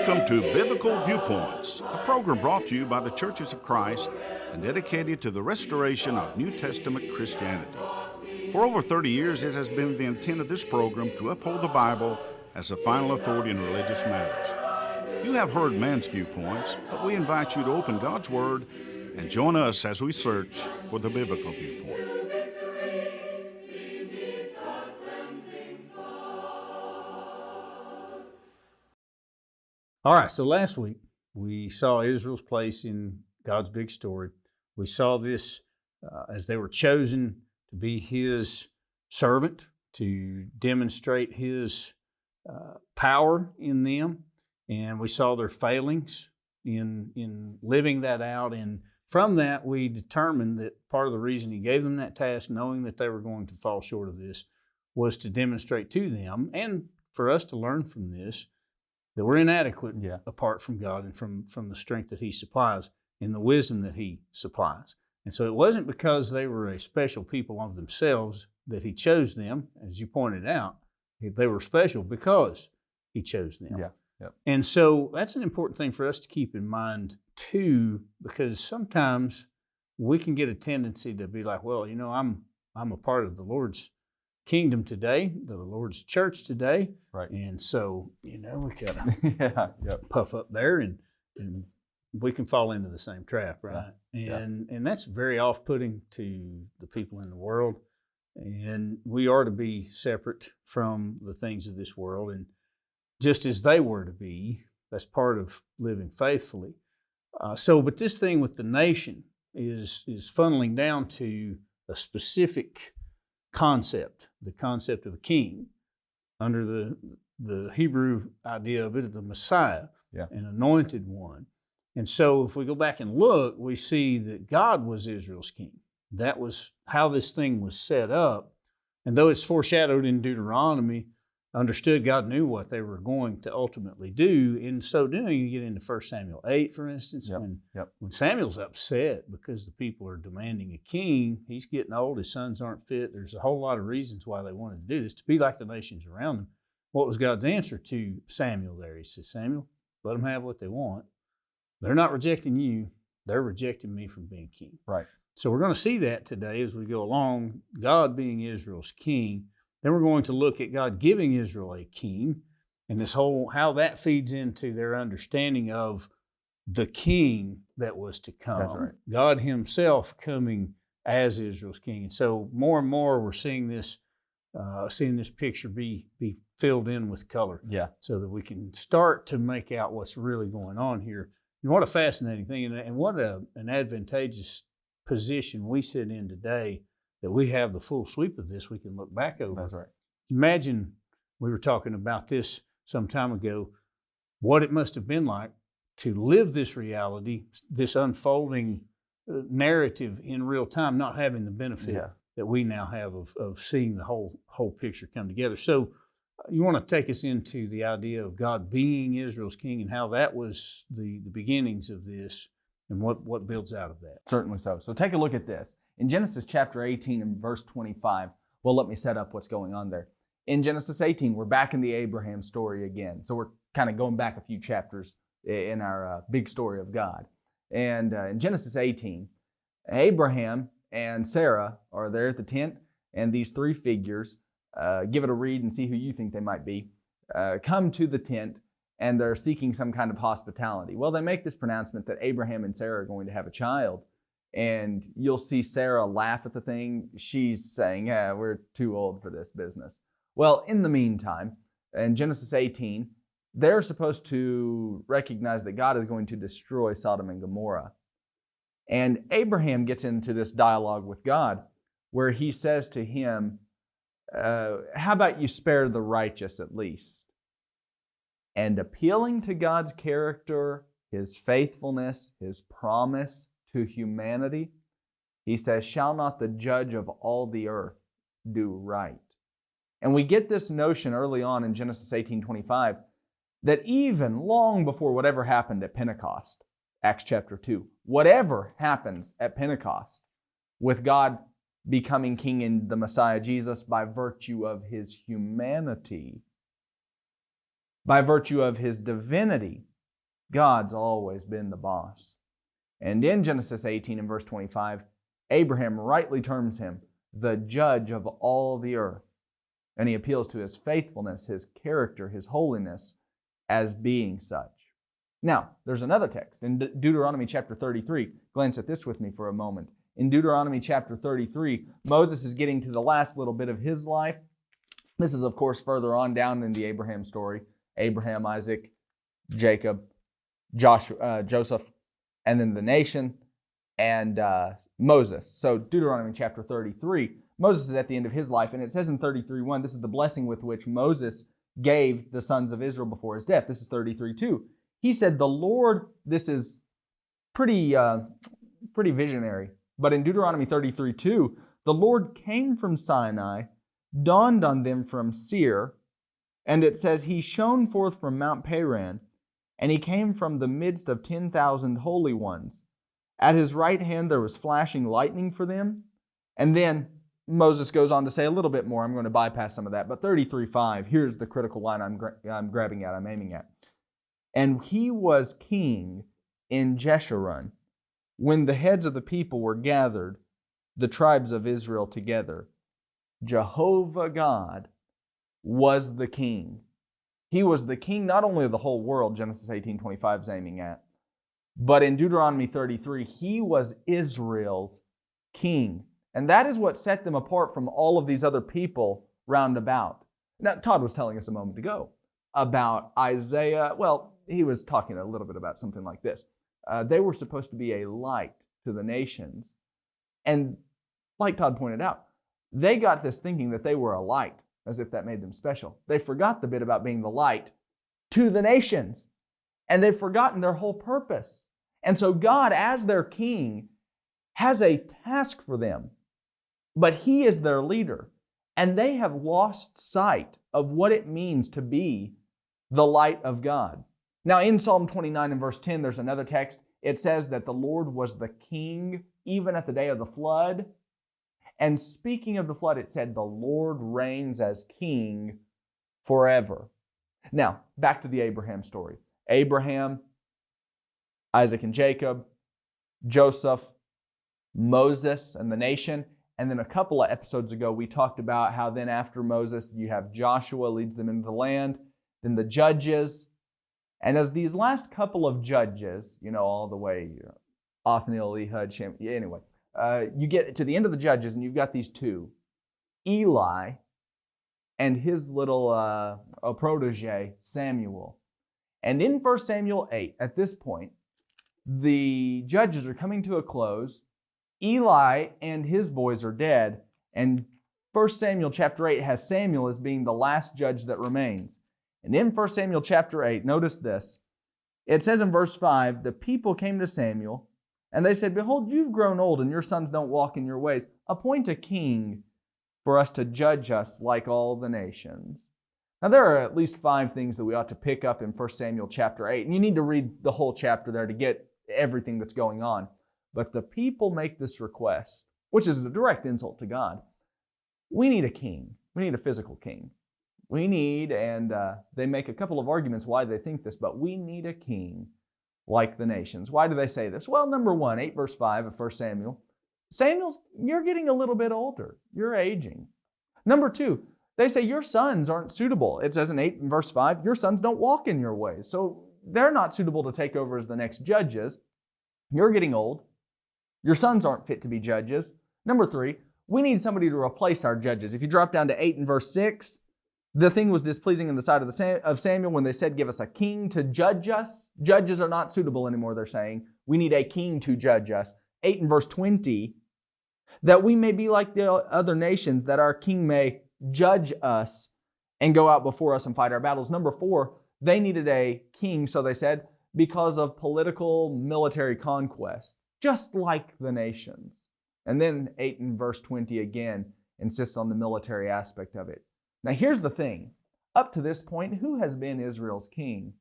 Welcome to Biblical Viewpoints, a program brought to you by the Churches of Christ and dedicated to the restoration of New Testament Christianity. For over 30 years, it has been the intent of this program to uphold the Bible as the final authority in religious matters. You have heard man's viewpoints, but we invite you to open God's Word and join us as we search for the biblical viewpoint. All right, so last week we saw Israel's place in God's big story. We saw this as they were chosen to be His servant, to demonstrate His power in them, and we saw their failings in living that out. And from that, we determined that part of the reason He gave them that task, knowing that they were going to fall short of this, was to demonstrate to them and for us to learn from this that we're inadequate apart from God and from the strength that He supplies and the wisdom that He supplies. And so it wasn't because they were a special people of themselves that He chose them. As you pointed out, they were special because He chose them. And so that's an important thing for us to keep in mind too, because sometimes we can get a tendency to be like, well, you know, I'm a part of the Lord's kingdom today, the Lord's church today, right? And so, you know, we gotta puff up there, and we can fall into the same trap, right? And that's very off-putting to the people in the world, and we are to be separate from the things of this world, and just as they were to be. That's part of living faithfully. But this thing with the nation is funneling down to a specific concept, the concept of a king, under the Hebrew idea of it, the Messiah, an anointed one. And so if we go back and look, we see that God was Israel's king. That was how this thing was set up. And though it's foreshadowed in Deuteronomy, understood God knew what they were going to ultimately do. In so doing, you get into 1 Samuel 8, for instance, when Samuel's upset because the people are demanding a king, he's getting old, his sons aren't fit. There's a whole lot of reasons why they wanted to do this, to be like the nations around them. What was God's answer to Samuel there? He says, Samuel, let them have what they want. They're not rejecting you. They're rejecting me from being king. Right. So we're going to see that today as we go along, God being Israel's king. Then we're going to look at God giving Israel a king and this whole, how that feeds into their understanding of the king that was to come. That's right. God Himself coming as Israel's king. And so more and more we're seeing this picture be filled in with color. So that we can start to make out what's really going on here. And what a fascinating thing, and what an advantageous position we sit in today, that we have the full sweep of this we can look back over. That's right. Imagine, we were talking about this some time ago, what it must have been like to live this reality, this unfolding narrative in real time, not having the benefit that we now have of seeing the whole picture come together. So you want to take us into the idea of God being Israel's king and how that was the beginnings of this and what builds out of that. Certainly so. So take a look at this. In Genesis chapter 18 and verse 25, well, let me set up what's going on there. In Genesis 18, we're back in the Abraham story again. So we're kind of going back a few chapters in our big story of God. And in Genesis 18, Abraham and Sarah are there at the tent, and these three figures, give it a read and see who you think they might be, come to the tent, and they're seeking some kind of hospitality. Well, they make this pronouncement that Abraham and Sarah are going to have a child. And you'll see Sarah laugh at the thing. She's saying, we're too old for this business. Well, in the meantime, in Genesis 18, they're supposed to recognize that God is going to destroy Sodom and Gomorrah. And Abraham gets into this dialogue with God where he says to him, how about you spare the righteous at least? And appealing to God's character, His faithfulness, His promise to humanity, he says, shall not the judge of all the earth do right? And we get this notion early on in Genesis 18:25 that even long before whatever happened at Pentecost, Acts chapter 2, whatever happens at Pentecost with God becoming king in the Messiah Jesus by virtue of His humanity, by virtue of His divinity, God's always been the boss. And in Genesis 18 and verse 25, Abraham rightly terms him the judge of all the earth. And he appeals to his faithfulness, his character, his holiness as being such. Now, there's another text in Deuteronomy chapter 33. Glance at this with me for a moment. In Deuteronomy chapter 33, Moses is getting to the last little bit of his life. This is, of course, further on down in the Abraham story. Abraham, Isaac, Jacob, Joseph, and then the nation, and Moses. So Deuteronomy chapter 33, Moses is at the end of his life, and it says in 33:1, this is the blessing with which Moses gave the sons of Israel before his death. This is 33:2. He said, the Lord, this is pretty visionary, but in Deuteronomy 33:2, the Lord came from Sinai, dawned on them from Seir, and it says, he shone forth from Mount Paran, and he came from the midst of 10,000 holy ones. At his right hand there was flashing lightning for them. And then Moses goes on to say a little bit more. I'm going to bypass some of that. But 33:5, here's the critical line I'm grabbing at, I'm aiming at. And he was king in Jeshurun, when the heads of the people were gathered, the tribes of Israel together. Jehovah God was the king. He was the king not only of the whole world, Genesis 18:25 is aiming at, but in Deuteronomy 33, he was Israel's king. And that is what set them apart from all of these other people round about. Now, Todd was telling us a moment ago about Isaiah. Well, he was talking a little bit about something like this. They were supposed to be a light to the nations. And like Todd pointed out, they got this thinking that they were a light, as if that made them special. They forgot the bit about being the light to the nations. And they've forgotten their whole purpose. And so God, as their king, has a task for them. But he is their leader. And they have lost sight of what it means to be the light of God. Now, in Psalm 29 and verse 10, there's another text. It says that the Lord was the king even at the day of the flood. And speaking of the flood, it said, the Lord reigns as king forever. Now, back to the Abraham story. Abraham, Isaac and Jacob, Joseph, Moses and the nation. And then a couple of episodes ago, we talked about how then after Moses, you have Joshua leads them into the land, then the judges. And as these last couple of judges, all the way, Othniel, Ehud, Shem, anyway, you get to the end of the judges and you've got these two, Eli and his little protege, Samuel. And in 1 Samuel 8, at this point, the judges are coming to a close. Eli and his boys are dead. And 1 Samuel chapter 8 has Samuel as being the last judge that remains. And in 1 Samuel chapter 8, notice this. It says in verse 5, the people came to Samuel, and they said, behold, you've grown old, and your sons don't walk in your ways. Appoint a king for us to judge us like all the nations. Now, there are at least 5 things that we ought to pick up in 1 Samuel chapter 8. And you need to read the whole chapter there to get everything that's going on. But the people make this request, which is a direct insult to God. We need a king. We need a physical king. We need, and they make a couple of arguments why they think this, but we need a king like the nations. Why do they say this? Well, number 1, 8 verse 5 of 1 Samuel. Samuel, you're getting a little bit older. You're aging. Number 2, they say your sons aren't suitable. It says in 8 and verse 5, your sons don't walk in your ways. So they're not suitable to take over as the next judges. You're getting old. Your sons aren't fit to be judges. Number 3, we need somebody to replace our judges. If you drop down to 8 and verse 6, the thing was displeasing in the sight of Samuel when they said, give us a king to judge us. Judges are not suitable anymore, they're saying. We need a king to judge us. 8 and verse 20, that we may be like the other nations, that our king may judge us and go out before us and fight our battles. Number 4, they needed a king, so they said, because of political military conquest, just like the nations. And then 8 and verse 20 again insists on the military aspect of it. Now here's the thing. Up to this point, who has been Israel's king?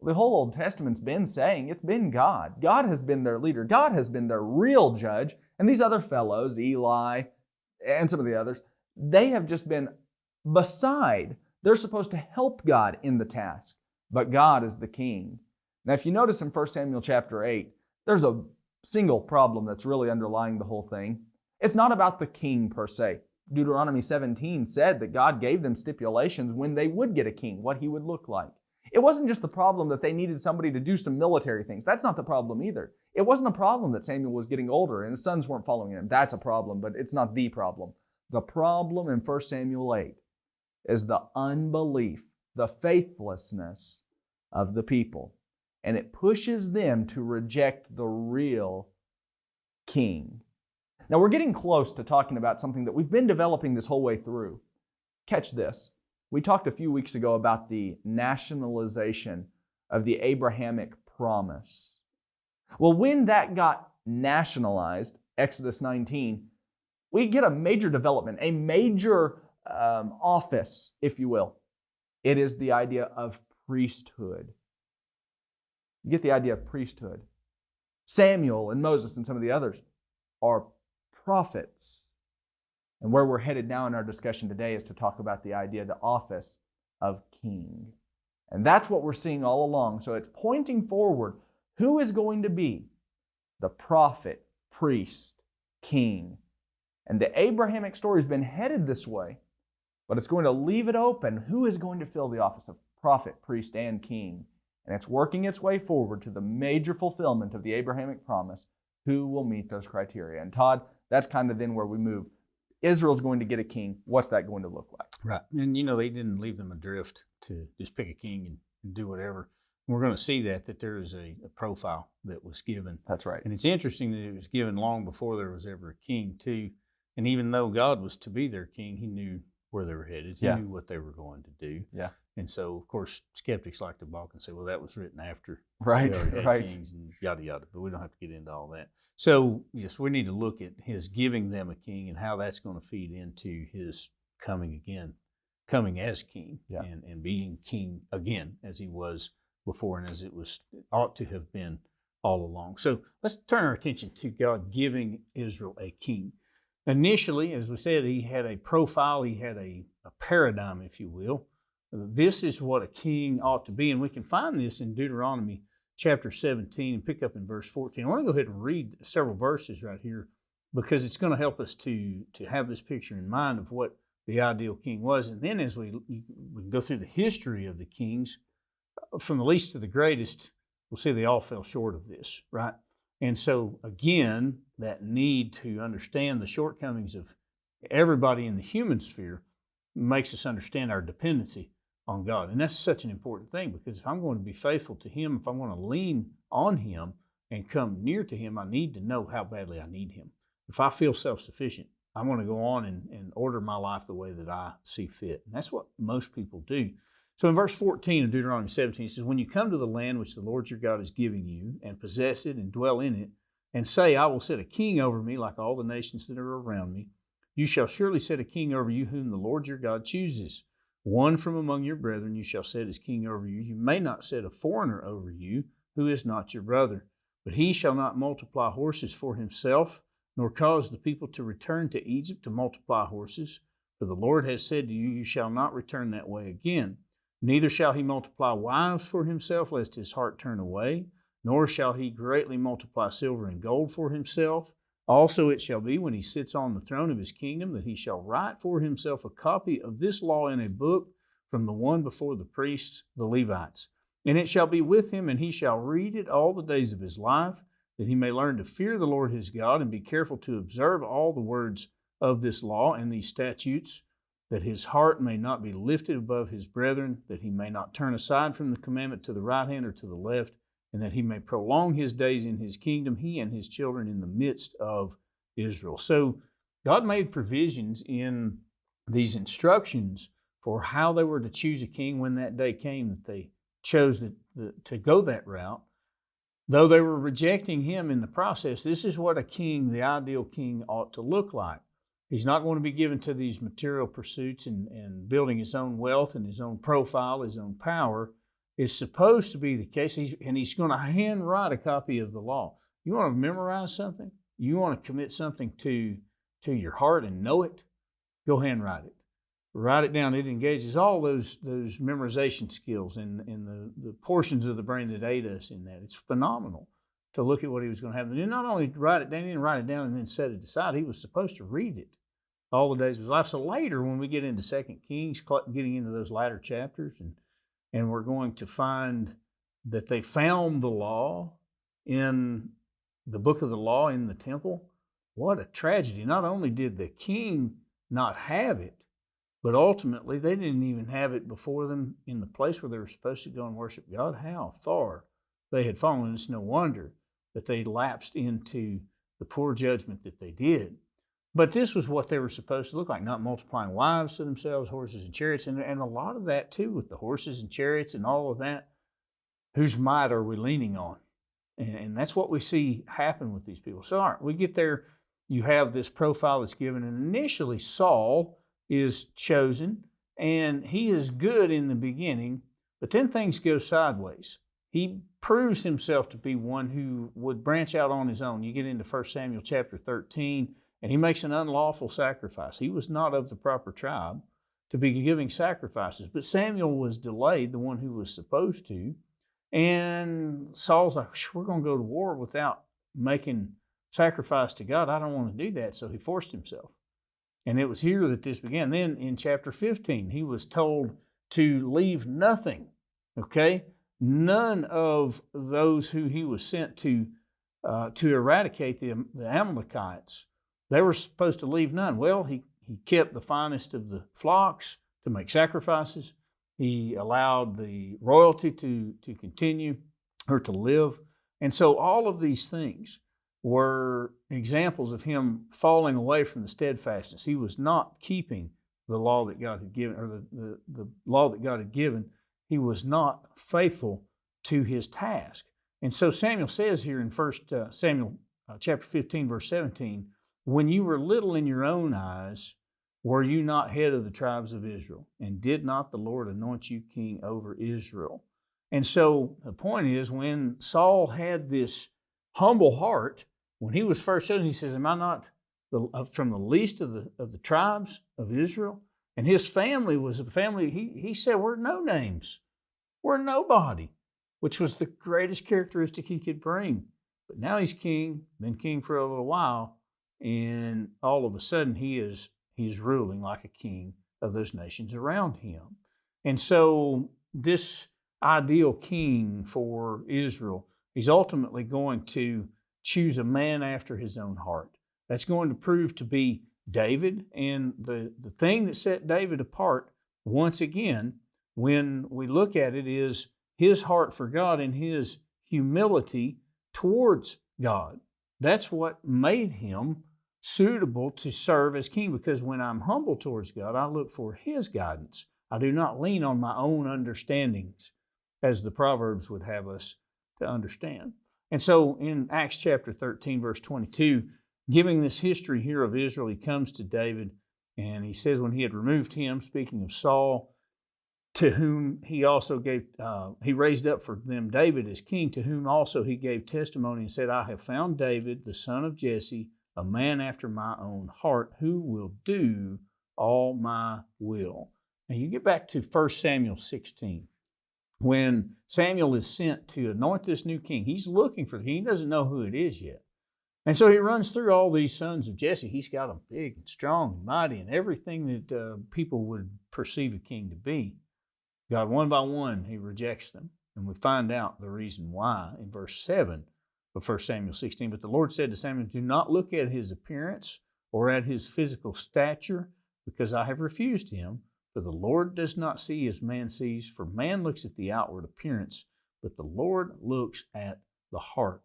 The whole Old Testament's been saying it's been God. God has been their leader. God has been their real judge. And these other fellows, Eli and some of the others, they have just been beside. They're supposed to help God in the task. But God is the king. Now, if you notice in 1 Samuel chapter 8, there's a single problem that's really underlying the whole thing. It's not about the king per se. Deuteronomy 17 said that God gave them stipulations when they would get a king, what he would look like. It wasn't just the problem that they needed somebody to do some military things. That's not the problem either. It wasn't a problem that Samuel was getting older and his sons weren't following him. That's a problem, but it's not the problem. The problem in 1 Samuel 8 is the unbelief, the faithlessness of the people. And it pushes them to reject the real king. Now, we're getting close to talking about something that we've been developing this whole way through. Catch this. We talked a few weeks ago about the nationalization of the Abrahamic promise. Well, when that got nationalized, Exodus 19, we get a major development, a major office, if you will. It is the idea of priesthood. You get the idea of priesthood. Samuel and Moses and some of the others are prophets. And where we're headed now in our discussion today is to talk about the idea, the office of king. And that's what we're seeing all along. So it's pointing forward. Who is going to be the prophet, priest, king? And the Abrahamic story has been headed this way, but it's going to leave it open. Who is going to fill the office of prophet, priest, and king? And it's working its way forward to the major fulfillment of the Abrahamic promise. Who will meet those criteria? And Todd, that's kind of then where we move. Israel's going to get a king. What's that going to look like? Right. And, they didn't leave them adrift to just pick a king and do whatever. We're going to see that there is a profile that was given. That's right. And it's interesting that it was given long before there was ever a king, too. And even though God was to be their king, he knew where they were headed. He knew what they were going to do. Yeah. And so, of course, skeptics like to balk and say, well, that was written after right, we already had right. kings and yada, yada. But we don't have to get into all that. So, yes, we need to look at his giving them a king and how that's going to feed into his coming again, coming as king and being king again as he was before and as it ought to have been all along. So let's turn our attention to God giving Israel a king. Initially, as we said, he had a profile, he had a paradigm, if you will. This is what a king ought to be, and we can find this in Deuteronomy chapter 17 and pick up in verse 14. I want to go ahead and read several verses right here because it's going to help us to have this picture in mind of what the ideal king was. And then as we go through the history of the kings, from the least to the greatest, we'll see they all fell short of this, right? And so, again, that need to understand the shortcomings of everybody in the human sphere makes us understand our dependency on God. And that's such an important thing because if I'm going to be faithful to him, if I'm going to lean on him and come near to him, I need to know how badly I need him. If I feel self-sufficient, I'm going to go on and order my life the way that I see fit. And that's what most people do. So in verse 14 of Deuteronomy 17, it says, when you come to the land which the Lord your God is giving you and possess it and dwell in it, and say, I will set a king over me like all the nations that are around me, you shall surely set a king over you whom the Lord your God chooses. One from among your brethren you shall set as king over you. You may not set a foreigner over you who is not your brother. But he shall not multiply horses for himself, nor cause the people to return to Egypt to multiply horses. For the Lord has said to you, you shall not return that way again. Neither shall he multiply wives for himself, lest his heart turn away. Nor shall he greatly multiply silver and gold for himself. Also it shall be, when he sits on the throne of his kingdom, that he shall write for himself a copy of this law in a book from the one before the priests, the Levites. And it shall be with him, and he shall read it all the days of his life, that he may learn to fear the Lord his God, and be careful to observe all the words of this law and these statutes, that his heart may not be lifted above his brethren, that he may not turn aside from the commandment to the right hand or to the left, and that he may prolong his days in his kingdom, he and his children in the midst of Israel. So God made provisions in these instructions for how they were to choose a king when that day came that they chose to go that route. Though they were rejecting him in the process, this is what a king, the ideal king, ought to look like. He's not going to be given to these material pursuits and building his own wealth and his own profile, his own power. Is supposed to be the case, and he's going to handwrite a copy of the law. You want to memorize something? You want to commit something to your heart and know it? Go handwrite it. write it down. It engages all those memorization skills and the portions of the brain that aid us in that. It's phenomenal to look at what he was going to have. And not only write it down, he didn't write it down and then set it aside. He was supposed to read it all the days of his life. So later, when we get into 2 Kings, getting into those latter chapters, and we're going to find that they found the law in the book of the law in the temple. What a tragedy. Not only did the king not have it, but ultimately they didn't even have it before them in the place where they were supposed to go and worship God. How far they had fallen. It's no wonder that they lapsed into the poor judgment that they did. But this was what they were supposed to look like, not multiplying wives to themselves, horses and chariots, and a lot of that too with the horses and chariots and all of that. Whose might are we leaning on? And that's what we see happen with these people. So all right, we get there, you have this profile that's given, and initially Saul is chosen, and he is good in the beginning, but then things go sideways. He proves himself to be one who would branch out on his own. You get into 1 Samuel chapter 13, and he makes an unlawful sacrifice. He was not of the proper tribe to be giving sacrifices, but Samuel was delayed, the one who was supposed to, and Saul's like, we're going to go to war without making sacrifice to God. I don't want to do that, so he forced himself. And it was here that this began. Then in chapter 15, he was told to leave nothing, okay? None of those who he was sent to eradicate the Amalekites, they were supposed to leave none. Well, he kept the finest of the flocks to make sacrifices. He allowed the royalty to continue or to live. And so all of these things were examples of him falling away from the steadfastness. He was not keeping the law that God had given, or the law that God had given. He was not faithful to his task. And so Samuel says here in 1 Samuel chapter 15, verse 17, when you were little in your own eyes, were you not head of the tribes of Israel? And did not the Lord anoint you king over Israel? And so the point is, when Saul had this humble heart, when he was first chosen, he says, am I not from the least of the tribes of Israel? And his family was a family, he said, we're no names. We're nobody, which was the greatest characteristic he could bring. But now he's king, been king for a little while, and all of a sudden he's ruling like a king of those nations around him. And so this ideal king for Israel, he's ultimately going to choose a man after his own heart. That's going to prove to be David. And the thing that set David apart, once again, when we look at it, is his heart for God and his humility towards God. That's what made him suitable to serve as king, because when I'm humble towards God, I look for his guidance. I do not lean on my own understandings, as the Proverbs would have us to understand. And so in Acts chapter 13, verse 22, giving this history here of Israel, he comes to David and he says, when he had removed him, speaking of Saul, to whom he also gave, he raised up for them David as king, to whom also he gave testimony and said, I have found David, the son of Jesse, a man after my own heart, who will do all my will. Now you get back to 1 Samuel 16. When Samuel is sent to anoint this new king, he's looking for the king. He doesn't know who it is yet. And so he runs through all these sons of Jesse. He's got them big and strong and mighty and everything that people would perceive a king to be. God, one by one, he rejects them. And we find out the reason why in verse 7 of 1 Samuel 16. But the Lord said to Samuel, do not look at his appearance or at his physical stature, because I have refused him. For the Lord does not see as man sees, for man looks at the outward appearance, but the Lord looks at the heart.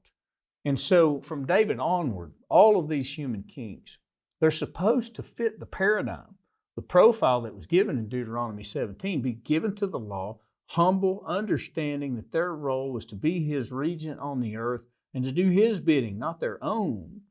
And so from David onward, all of these human kings, they're supposed to fit the paradigm, the profile that was given in Deuteronomy 17, be given to the law, humble, understanding that their role was to be his regent on the earth and to do his bidding, not their own.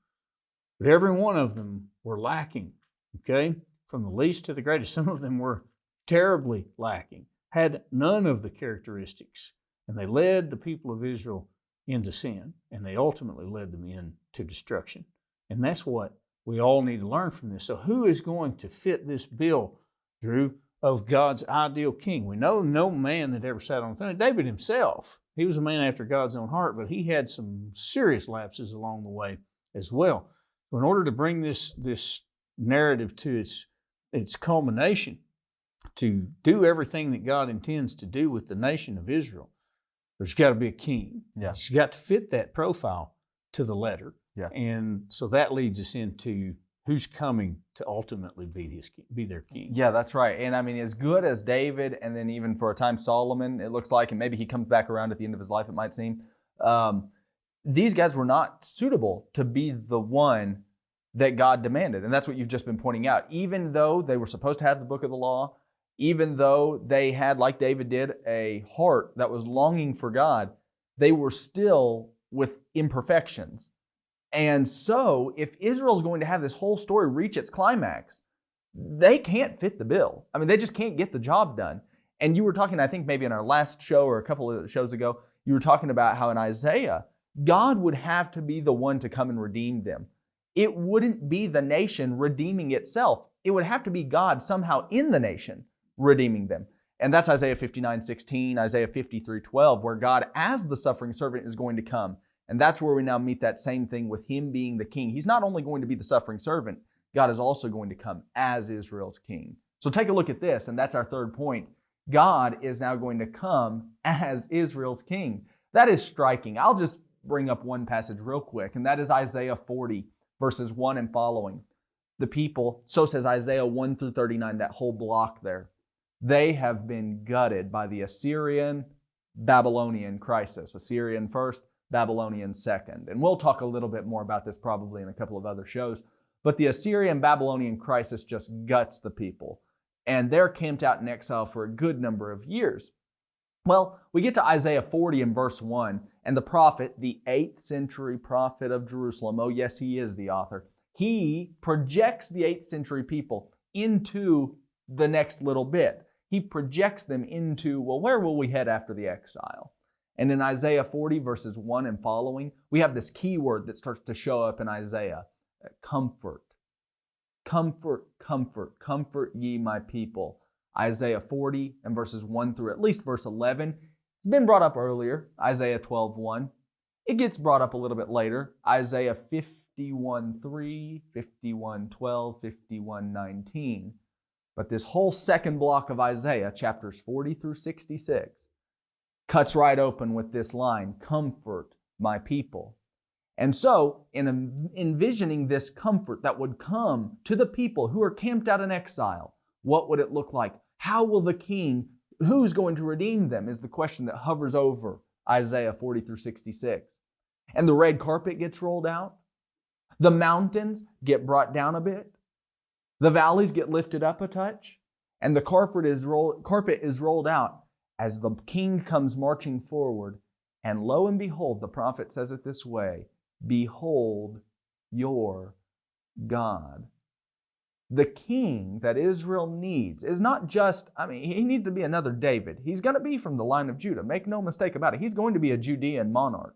But every one of them were lacking, okay? From the least to the greatest. Some of them were terribly lacking, had none of the characteristics, and they led the people of Israel into sin, and they ultimately led them into destruction. And that's what we all need to learn from this. So who is going to fit this bill Drew, of God's ideal king. We know no man that ever sat on the throne. David himself, he was a man after God's own heart, but he had some serious lapses along the way as well. So in order to bring this narrative to its culmination, to do everything that God intends to do with the nation of Israel, there's got to be a king. Yeah. It's got to fit that profile to the letter. Yeah. And so that leads us into who's coming to ultimately be their king. Yeah, that's right. And I mean, as good as David, and then even for a time Solomon, it looks like, and maybe he comes back around at the end of his life, it might seem, these guys were not suitable to be the one that God demanded. And that's what you've just been pointing out. Even though they were supposed to have the book of the law, even though they had, like David did, a heart that was longing for God, they were still with imperfections. And so, if Israel's going to have this whole story reach its climax, they can't fit the bill. I mean, they just can't get the job done. And you were talking, I think maybe in our last show or a couple of shows ago, you were talking about how in Isaiah, God would have to be the one to come and redeem them. It wouldn't be the nation redeeming itself. It would have to be God somehow in the nation redeeming them. And that's Isaiah 59:16, Isaiah 53:12, where God as the suffering servant is going to come. And that's where we now meet that same thing with Him being the king. He's not only going to be the suffering servant, God is also going to come as Israel's king. So take a look at this, and that's our third point. God is now going to come as Israel's king. That is striking. I'll just bring up one passage real quick, and that is Isaiah 40, verses 1 and following. The people, so says Isaiah 1 through 39, that whole block there, they have been gutted by the Assyrian-Babylonian crisis. Assyrian first, Babylonian second. And we'll talk a little bit more about this probably in a couple of other shows. But the Assyrian-Babylonian crisis just guts the people. And they're camped out in exile for a good number of years. Well, we get to Isaiah 40 and verse 1, and the prophet, the 8th century prophet of Jerusalem, oh yes, he is the author, he projects the 8th century people into the next little bit. He projects them into, well, where will we head after the exile? And in Isaiah 40, verses 1 and following, we have this key word that starts to show up in Isaiah, comfort. Comfort, comfort, comfort ye my people. Isaiah 40 and verses 1 through at least verse 11. It's been brought up earlier, Isaiah 12:1. It gets brought up a little bit later, Isaiah 51:3, 51:12, 51:19. But this whole second block of Isaiah, chapters 40 through 66, cuts right open with this line, comfort my people. And so, in envisioning this comfort that would come to the people who are camped out in exile, what would it look like? How will the king, who's going to redeem them, is the question that hovers over Isaiah 40 through 66. And the red carpet gets rolled out. The mountains get brought down a bit. The valleys get lifted up a touch. And the carpet is rolled out as the king comes marching forward. And lo and behold, the prophet says it this way, behold your God. The king that Israel needs is not just, he needs to be another David. He's going to be from the line of Judah. Make no mistake about it. He's going to be a Judean monarch.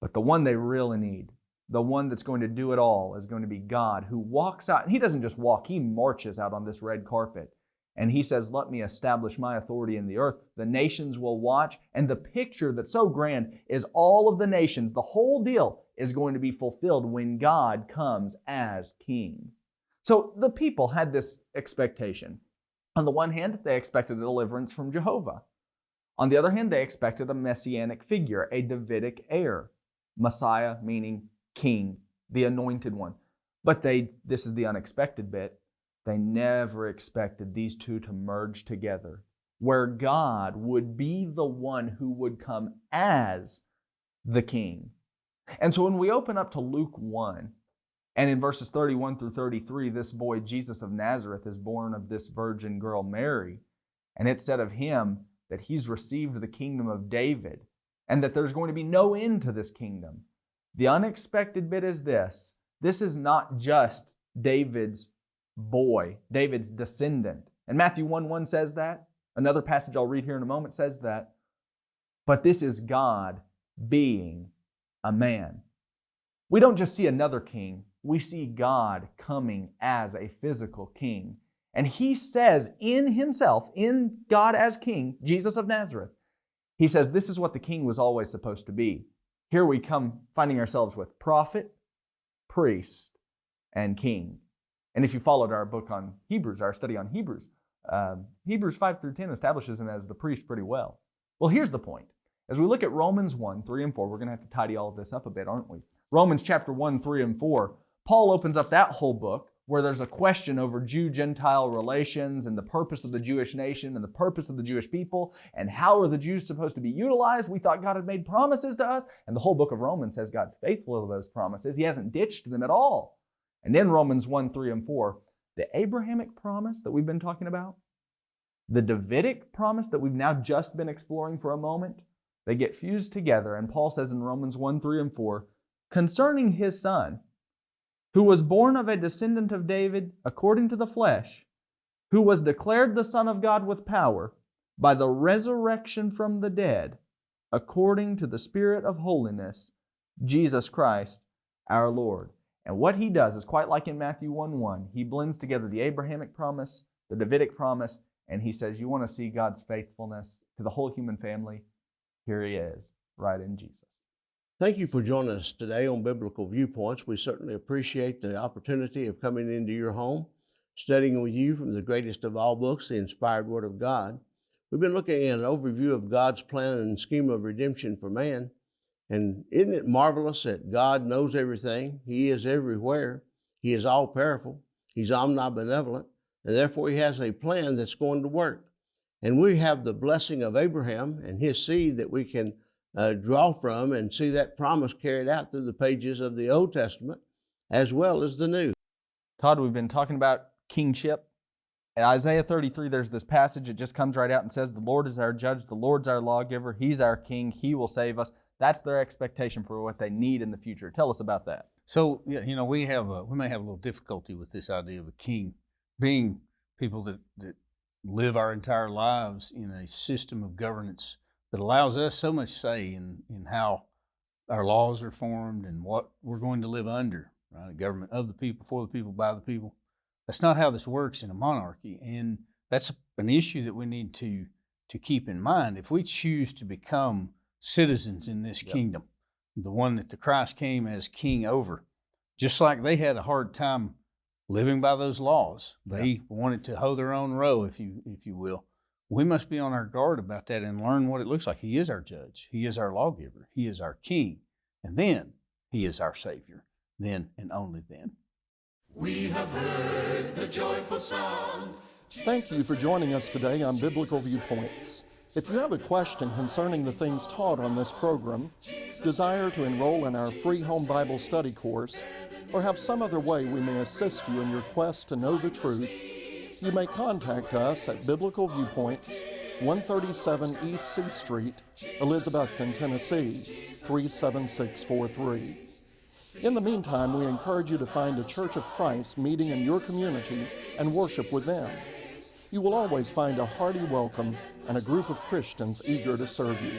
But the one they really need, the one that's going to do it all, is going to be God, who walks out. And he doesn't just walk, he marches out on this red carpet. And he says, let me establish my authority in the earth. The nations will watch. And the picture that's so grand is all of the nations, the whole deal is going to be fulfilled when God comes as king. So the people had this expectation. On the one hand, they expected a deliverance from Jehovah. On the other hand, they expected a messianic figure, a Davidic heir. Messiah meaning king, the anointed one. But this is the unexpected bit, they never expected these two to merge together, where God would be the one who would come as the king. And so when we open up to Luke 1, and in verses 31 through 33, this boy Jesus of Nazareth is born of this virgin girl Mary, and it said of him that he's received the kingdom of David, and that there's going to be no end to this kingdom. The unexpected bit is this. This is not just David's boy, David's descendant. And Matthew 1:1 says that. Another passage I'll read here in a moment says that. But this is God being a man. We don't just see another king. We see God coming as a physical king. And he says in himself, in God as king, Jesus of Nazareth, he says this is what the king was always supposed to be. Here we come finding ourselves with prophet, priest, and king. And if you followed our book on Hebrews, our study on Hebrews, Hebrews 5 through 10 establishes him as the priest pretty well. Well, here's the point. As we look at Romans 1, 3, and 4, we're going to have to tidy all of this up a bit, aren't we? Romans chapter 1, 3, and 4, Paul opens up that whole book where there's a question over Jew-Gentile relations and the purpose of the Jewish nation and the purpose of the Jewish people and how are the Jews supposed to be utilized. We thought God had made promises to us, and the whole book of Romans says God's faithful to those promises. He hasn't ditched them at all. And then Romans 1, 3, and 4, the Abrahamic promise that we've been talking about, the Davidic promise that we've now just been exploring for a moment, they get fused together. And Paul says in Romans 1, 3, and 4, concerning his son, who was born of a descendant of David according to the flesh, who was declared the Son of God with power by the resurrection from the dead, according to the Spirit of holiness, Jesus Christ our Lord. And what he does is quite like in Matthew 1:1. He blends together the Abrahamic promise, the Davidic promise, and he says, you want to see God's faithfulness to the whole human family? Here he is, right in Jesus. Thank you for joining us today on Biblical Viewpoints. We certainly appreciate the opportunity of coming into your home, studying with you from the greatest of all books, the inspired Word of God. We've been looking at an overview of God's plan and scheme of redemption for man. And isn't it marvelous that God knows everything? He is everywhere. He is all-powerful. He's omnibenevolent. And therefore, he has a plan that's going to work. And we have the blessing of Abraham and his seed that we can draw from and see that promise carried out through the pages of the Old Testament as well as the New. Todd, we've been talking about kingship. In Isaiah 33, there's this passage that just comes right out and says, the Lord is our judge, the Lord's our lawgiver, he's our king, he will save us. That's their expectation for what they need in the future. Tell us about that. So, we may have a little difficulty with this idea of a king being people that live our entire lives in a system of governance that allows us so much say in how our laws are formed and what we're going to live under, right? A government of the people, for the people, by the people. That's not how this works in a monarchy, and that's an issue that we need to keep in mind. If we choose to become citizens in this kingdom, the one that the Christ came as king over, just like they had a hard time living by those laws. They wanted to hoe their own row, if you will. We must be on our guard about that and learn what it looks like. He is our judge. He is our lawgiver. He is our king. And then he is our Savior. Then and only then. We have heard the joyful sound. Thank you for joining us today on Biblical Viewpoints. If you have a question concerning the things taught on this program, desire to enroll in our free home Bible study course, or have some other way we may assist you in your quest to know the truth, you may contact us at Biblical Viewpoints, 137 East C Street, Elizabethton, Tennessee, 37643. In the meantime, we encourage you to find a Church of Christ meeting in your community and worship with them. You will always find a hearty welcome and a group of Christians eager to serve you.